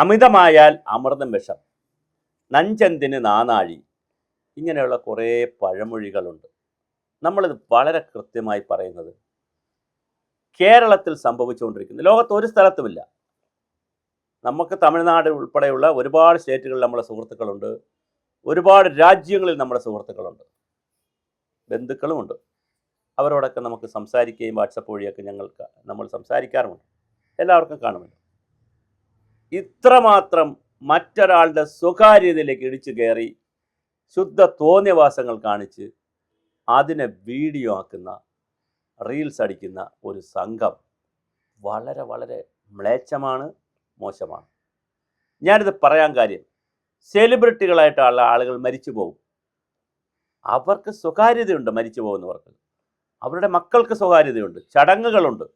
അമിതമായാൽ അമൃതം വിഷം, നഞ്ചെന്തിന് നാനാഴി, ഇങ്ങനെയുള്ള കുറേ പഴമൊഴികളുണ്ട്. നമ്മളിത് വളരെ കൃത്യമായി പറയുന്നത് കേരളത്തിൽ സംഭവിച്ചുകൊണ്ടിരിക്കുന്നു. ലോകത്ത് ഒരു സ്ഥലത്തുമില്ല. നമുക്ക് തമിഴ്നാട് ഉൾപ്പെടെയുള്ള ഒരുപാട് സ്റ്റേറ്റുകളിൽ നമ്മളെ സുഹൃത്തുക്കളുണ്ട്, ഒരുപാട് രാജ്യങ്ങളിൽ നമ്മുടെ സുഹൃത്തുക്കളുണ്ട്, ബന്ധുക്കളുമുണ്ട്. അവരോടൊക്കെ നമുക്ക് സംസാരിക്കുകയും വാട്സപ്പ് വഴിയൊക്കെ നമ്മൾ സംസാരിക്കാറുമുണ്ട്. എല്ലാവർക്കും കാണുമല്ലോ. ഇത്രമാത്രം മറ്റൊരാളുടെ സ്വകാര്യതയിലേക്ക് ഇടിച്ചു കയറി ശുദ്ധ തോന്നിയവാസങ്ങൾ കാണിച്ച് അതിനെ വീഡിയോ ആക്കുന്ന, റീൽസ് അടിക്കുന്ന ഒരു സംഘം വളരെ വളരെ മ്ലേച്ഛമാണ്, മോശമാണ്. ഞാനിത് പറയാൻ കാര്യം, സെലിബ്രിറ്റികളായിട്ടുള്ള ആളുകൾ മരിച്ചു പോകും. അവർക്ക് സ്വകാര്യതയുണ്ട്. മരിച്ചു പോകുന്നവർക്ക് അവരുടെ മക്കൾക്ക് സ്വകാര്യതയുണ്ട്, ചടങ്ങുകളുണ്ട്.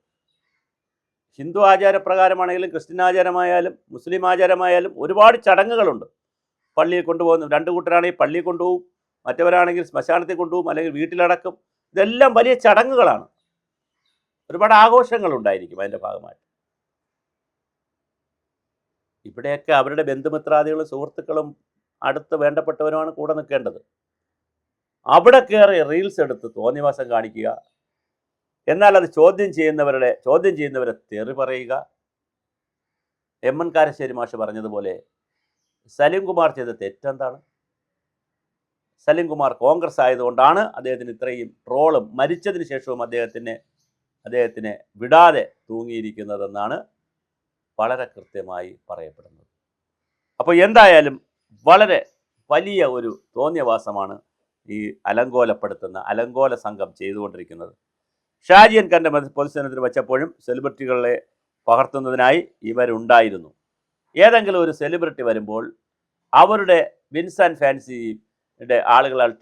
ഹിന്ദു ആചാരപ്രകാരമാണെങ്കിലും ക്രിസ്ത്യൻ ആചാരമായാലും മുസ്ലിം ആചാരമായാലും ഒരുപാട് ചടങ്ങുകളുണ്ട്. പള്ളിയിൽ കൊണ്ടുപോകുന്നു, രണ്ടു കൂട്ടരാണെങ്കിൽ പള്ളിയിൽ കൊണ്ടുപോകും, മറ്റവരാണെങ്കിൽ ശ്മശാനത്തിൽ കൊണ്ടുപോകും, അല്ലെങ്കിൽ വീട്ടിലടക്കും. ഇതെല്ലാം വലിയ ചടങ്ങുകളാണ്. ഒരുപാട് ആഘോഷങ്ങളുണ്ടായിരിക്കും അതിൻ്റെ ഭാഗമായിട്ട്. ഇവിടെയൊക്കെ അവരുടെ ബന്ധുമിത്രാദികളും സുഹൃത്തുക്കളും അടുത്ത് വേണ്ടപ്പെട്ടവരുമാണ് കൂടെ നിൽക്കേണ്ടത്. അവിടെ കയറി റീൽസ് എടുത്ത് തോന്നിവാസം കാണിക്കുക, എന്നാൽ അത് ചോദ്യം ചെയ്യുന്നവരെ തെറി പറയുക. എം എൻ കാരശ്ശേരി മാഷ് പറഞ്ഞതുപോലെ സലീം കുമാർ ചെയ്ത തെറ്റെന്താണ്? സലീം കുമാർ കോൺഗ്രസ് ആയതുകൊണ്ടാണ് അദ്ദേഹത്തിന് ഇത്രയും ട്രോളും മരിച്ചതിന് ശേഷവും അദ്ദേഹത്തിനെ വിടാതെ തൂങ്ങിയിരിക്കുന്നതെന്നാണ് വളരെ കൃത്യമായി പറയപ്പെടുന്നത്. അപ്പോൾ എന്തായാലും വളരെ വലിയ ഒരു തോന്നിയവാസമാണ് ഈ അലങ്കോല സംഘം ചെയ്തുകൊണ്ടിരിക്കുന്നത്. ഷാജിയൻ ഖാൻ്റെ പൊതുസേനത്തിന് വെച്ചപ്പോഴും സെലിബ്രിറ്റികളെ പകർത്തുന്നതിനായി ഇവരുണ്ടായിരുന്നു. ഏതെങ്കിലും ഒരു സെലിബ്രിറ്റി വരുമ്പോൾ അവരുടെ വിൻസ് ആൻഡ് ഫാൻസിയുടെ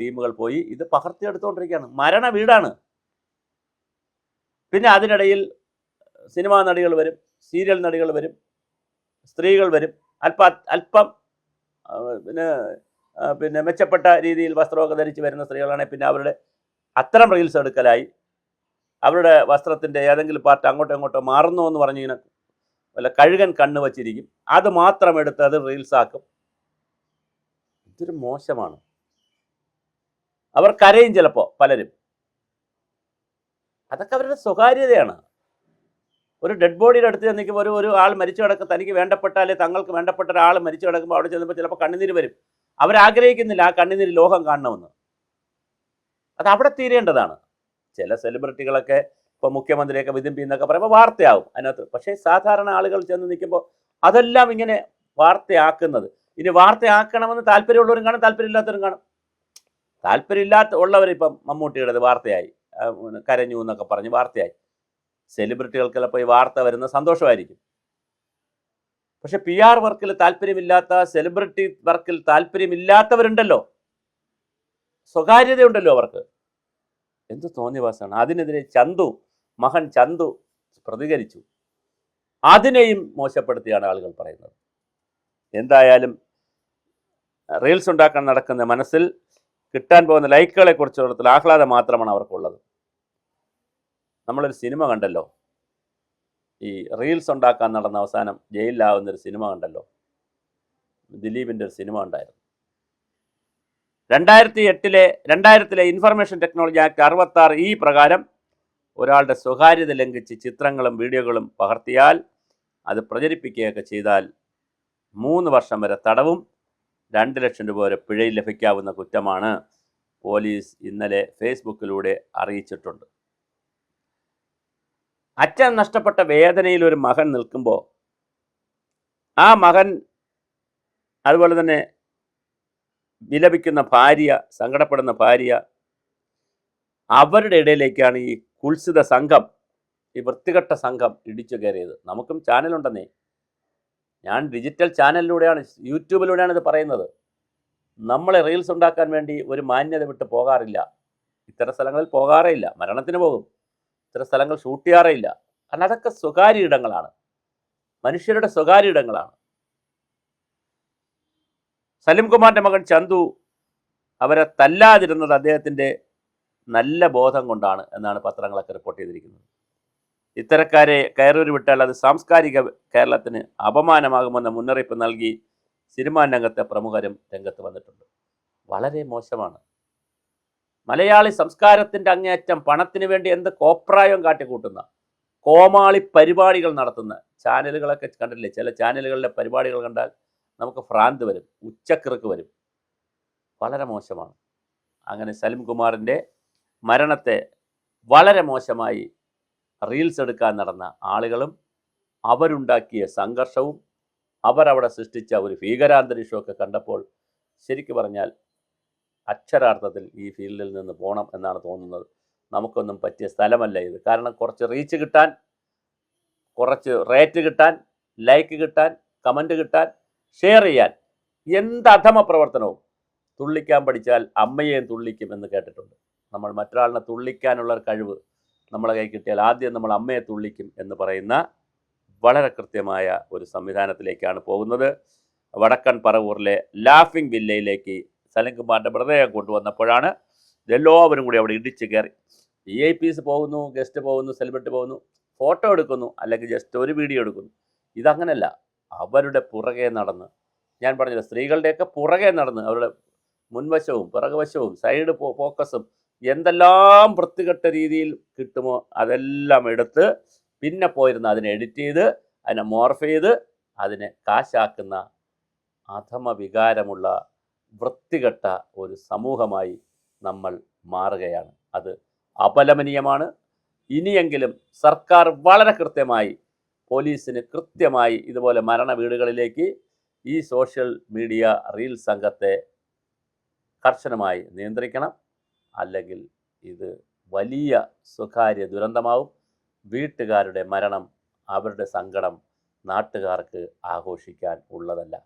ടീമുകൾ പോയി ഇത് പകർത്തിയെടുത്തുകൊണ്ടിരിക്കുകയാണ്. മരണ വീടാണ്. പിന്നെ അതിനിടയിൽ സിനിമാ നടികൾ വരും, സീരിയൽ നടികൾ വരും, സ്ത്രീകൾ വരും. അല്പം പിന്നെ മെച്ചപ്പെട്ട രീതിയിൽ വസ്ത്രമൊക്കെ ധരിച്ച് വരുന്ന സ്ത്രീകളാണെങ്കിൽ പിന്നെ അവരുടെ അത്തരം റീൽസ് എടുക്കലായി. അവരുടെ വസ്ത്രത്തിൻ്റെ ഏതെങ്കിലും പാർട്ട് അങ്ങോട്ടോ ഇങ്ങോട്ടോ മാറുന്നു എന്ന് പറഞ്ഞിങ്ങനെ വല്ല കഴുകൻ കണ്ണ് വച്ചിരിക്കും. അത് മാത്രം എടുത്ത് അത് റീൽസാക്കും. ഇതൊരു മോശമാണ്. അവർ കരയും ചിലപ്പോൾ പലരും. അതൊക്കെ അവരുടെ സ്വകാര്യതയാണ്. ഒരു ഡെഡ് ബോഡിയുടെ അടുത്ത് നിൽക്കുമ്പോൾ ഒരു ആൾ മരിച്ചു കിടക്കും, തനിക്ക് വേണ്ടപ്പെട്ടാലേ തങ്ങൾക്ക് വേണ്ടപ്പെട്ട ഒരാൾ മരിച്ചു കിടക്കുമ്പോൾ അവിടെ ചെന്നപ്പോൾ ചിലപ്പോൾ കണ്ണുനീര് വരും. അവരാഗ്രഹിക്കുന്നില്ല ആ കണ്ണുനീര് ലോകം കാണണമെന്ന്. അത് അവിടെ തീരേണ്ടതാണ്. ചില സെലിബ്രിറ്റികളൊക്കെ ഇപ്പോൾ മുഖ്യമന്ത്രിയൊക്കെ വിതിമ്പി എന്നൊക്കെ പറയുമ്പോൾ വാർത്തയാവും അതിനകത്ത്. പക്ഷേ സാധാരണ ആളുകൾ ചെന്ന് നിൽക്കുമ്പോൾ അതെല്ലാം ഇങ്ങനെ വാർത്തയാക്കുന്നത്. ഇനി വാർത്തയാക്കണമെന്ന് താല്പര്യമുള്ളവരും കാണും, താല്പര്യമില്ലാത്തവരും കാണും. ഉള്ളവർ ഇപ്പം മമ്മൂട്ടിയുടേത് വാർത്തയായി, കരഞ്ഞു എന്നൊക്കെ പറഞ്ഞ് വാർത്തയായി. സെലിബ്രിറ്റികൾക്ക് ചിലപ്പോൾ ഈ വാർത്ത വരുന്ന സന്തോഷമായിരിക്കും. പക്ഷെ PR വർക്കിൽ താല്പര്യമില്ലാത്ത, സെലിബ്രിറ്റി വർക്കിൽ താല്പര്യമില്ലാത്തവരുണ്ടല്ലോ, സ്വകാര്യതയുണ്ടല്ലോ അവർക്ക്. എന്ത് തോന്നിയവാസമാണ്. അതിനെതിരെ മകൻ ചന്തു പ്രതികരിച്ചു. അതിനെയും മോശപ്പെടുത്തിയാണ് ആളുകൾ പറയുന്നത്. എന്തായാലും റീൽസ് ഉണ്ടാക്കാൻ നടക്കുന്ന മനസ്സിൽ കിട്ടാൻ പോകുന്ന ലൈക്കുകളെ കുറിച്ചുള്ള ആഹ്ലാദം മാത്രമാണ് അവർക്കുള്ളത്. നമ്മളൊരു സിനിമ കണ്ടല്ലോ, ഈ റീൽസ് ഉണ്ടാക്കാൻ നടന്ന അവസാനം ജയിലിലാവുന്നൊരു സിനിമ കണ്ടല്ലോ, ദിലീപിൻ്റെ ഒരു സിനിമ ഉണ്ടായിരുന്നു. 2000 ഇൻഫർമേഷൻ ടെക്നോളജി ആക്ട് 66E പ്രകാരം ഒരാളുടെ സ്വകാര്യത ലംഘിച്ച് ചിത്രങ്ങളും വീഡിയോകളും പകർത്തിയാൽ, അത് പ്രചരിപ്പിക്കുകയൊക്കെ ചെയ്താൽ 3 വർഷം വരെ തടവും 2 ലക്ഷം രൂപ വരെ പിഴയും ലഭിക്കാവുന്ന കുറ്റമാണ് പോലീസ് ഇന്നലെ ഫേസ്ബുക്കിലൂടെ അറിയിച്ചിട്ടുണ്ട്. അച്ഛൻ നഷ്ടപ്പെട്ട വേദനയിൽ ഒരു മകൻ നിൽക്കുമ്പോൾ ആ മകൻ, അതുപോലെ തന്നെ വിലപിക്കുന്ന ഭാര്യ, സങ്കടപ്പെടുന്ന ഭാര്യ, അവരുടെ ഇടയിലേക്കാണ് ഈ കുൽസിത സംഘം, ഈ വൃത്തികെട്ട സംഘം ഇടിച്ചു കയറിയത്. നമുക്കും ചാനലുണ്ടെന്നേ. ഞാൻ ഡിജിറ്റൽ ചാനലിലൂടെയാണ്, യൂട്യൂബിലൂടെയാണ് ഇത് പറയുന്നത്. നമ്മളെ റീൽസ് ഉണ്ടാക്കാൻ വേണ്ടി ഒരു മാന്യത വിട്ട് പോകാറില്ല. ഇത്തരം സ്ഥലങ്ങളിൽ പോകാറേ ഇല്ല. മരണത്തിന് പോകും, ഇത്തരം സ്ഥലങ്ങൾ ഷൂട്ട് ചെയ്യാറേ ഇല്ല. കാരണം അതൊക്കെ സ്വകാര്യ ഇടങ്ങളാണ്, മനുഷ്യരുടെ സ്വകാര്യ ഇടങ്ങളാണ്. സലീം കുമാറിൻ്റെ മകൻ ചന്തു അവരെ തല്ലാതിരുന്നത് അദ്ദേഹത്തിൻ്റെ നല്ല ബോധം കൊണ്ടാണ് എന്നാണ് പത്രങ്ങളൊക്കെ റിപ്പോർട്ട് ചെയ്തിരിക്കുന്നത്. ഇത്തരക്കാരെ കയറൂരി വിട്ടാൽ അത് സാംസ്കാരിക കേരളത്തിന് അപമാനമാകുമെന്ന മുന്നറിയിപ്പ് നൽകി സിനിമാ രംഗത്തെ പ്രമുഖരും രംഗത്ത് വന്നിട്ടുണ്ട്. വളരെ മോശമാണ്. മലയാളി സംസ്കാരത്തിൻ്റെ അങ്ങേയറ്റം പണത്തിന് വേണ്ടി എന്ത് കോപ്രായം കാട്ടിക്കൂട്ടുന്ന കോമാളി പരിപാടികൾ നടത്തുന്ന ചാനലുകളൊക്കെ കണ്ടില്ലേ? ചില ചാനലുകളിലെ പരിപാടികൾ കണ്ടാൽ നമുക്ക് ഭ്രാന്ത് വരും, ഉച്ചക്കിറുക്ക് വരും. വളരെ മോശമാണ്. അങ്ങനെ സലിം കുമാറിൻ്റെ മരണത്തെ വളരെ മോശമായി റീൽസ് എടുക്കാൻ നടന്ന ആളുകളും അവരുണ്ടാക്കിയ സംഘർഷവും അവരവിടെ സൃഷ്ടിച്ച ഒരു ഭീകരാന്തരീക്ഷമൊക്കെ കണ്ടപ്പോൾ ശരിക്കു പറഞ്ഞാൽ അക്ഷരാർത്ഥത്തിൽ ഈ ഫീൽഡിൽ നിന്ന് പോകണം എന്നാണ് തോന്നുന്നത്. നമുക്കൊന്നും പറ്റിയ സ്ഥലമല്ല ഇത്. കാരണം കുറച്ച് റീച്ച് കിട്ടാൻ, കുറച്ച് റേറ്റ് കിട്ടാൻ, ലൈക്ക് കിട്ടാൻ, കമൻറ്റ് കിട്ടാൻ, ഷെയർ ചെയ്യാൻ എന്ത് അധമ പ്രവർത്തനവും. തുള്ളിക്കാൻ പഠിച്ചാൽ അമ്മയെയും തുള്ളിക്കും എന്ന് കേട്ടിട്ടുണ്ട്. നമ്മൾ മറ്റൊരാളിനെ തുള്ളിക്കാനുള്ള കഴിവ് നമ്മളെ കൈ കിട്ടിയാൽ ആദ്യം നമ്മൾ അമ്മയെ തുള്ളിക്കും എന്ന് പറയുന്ന വളരെ കൃത്യമായ ഒരു സംവിധാനത്തിലേക്കാണ് പോകുന്നത്. വടക്കൻ പറവൂരിലെ ലാഫിംഗ് വില്ലയിലേക്ക് സലിം കുമാറിൻ്റെ മൃതദേഹം കൊണ്ടുവന്നപ്പോഴാണ് എല്ലാവരും കൂടി അവിടെ ഇടിച്ച് കയറി. VIPs പോകുന്നു, ഗസ്റ്റ് പോകുന്നു, സെലിബ്രിറ്റി പോകുന്നു, ഫോട്ടോ എടുക്കുന്നു, അല്ലെങ്കിൽ ജസ്റ്റ് ഒരു വീഡിയോ എടുക്കുന്നു. ഇതങ്ങനല്ല. അവരുടെ പുറകെ നടന്ന്, ഞാൻ പറഞ്ഞില്ല, സ്ത്രീകളുടെയൊക്കെ പുറകെ നടന്ന് അവരുടെ മുൻവശവും പിറകുവശവും സൈഡ് ഫോക്കസും എന്തെല്ലാം വൃത്തികെട്ട രീതിയിൽ കിട്ടുമോ അതെല്ലാം എടുത്ത് പിന്നെ പോയിരുന്ന് അതിനെ എഡിറ്റ് ചെയ്ത് അതിനെ മോർഫ് ചെയ്ത് അതിനെ കാശാക്കുന്ന അധമ വികാരമുള്ള വൃത്തികെട്ട ഒരു സമൂഹമായി നമ്മൾ മാറുകയാണ്. അത് അപലപനീയമാണ്. ഇനിയെങ്കിലും സർക്കാർ വളരെ കൃത്യമായി, പോലീസിന് കൃത്യമായി ഇതുപോലെ മരണ വീടുകളിലേക്ക് ഈ സോഷ്യൽ മീഡിയ റീൽ സംഘത്തെ കർശനമായി നിയന്ത്രിക്കണം. അല്ലെങ്കിൽ ഇത് വലിയ സ്വകാര്യ ദുരന്തമാവും. വീട്ടുകാരുടെ മരണം, അവരുടെ സങ്കടം നാട്ടുകാർക്ക് ആഘോഷിക്കാൻ ഉള്ളതല്ല.